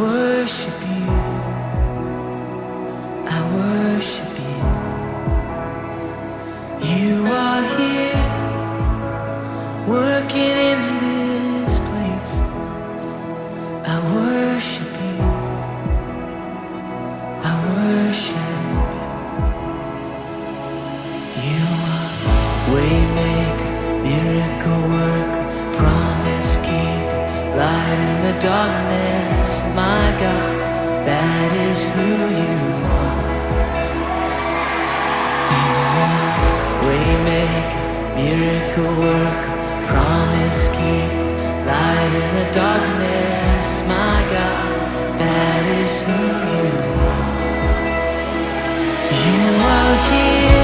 worship you, I worship you. You are here, working in this place. I worship you, I worship you. You are waymaker, miracle worker, promise keeper, light in the darkness. My God, that is who you are. You are waymaker, miracle worker, promise keeper, light in the darkness. My God, that is who you are. You are here,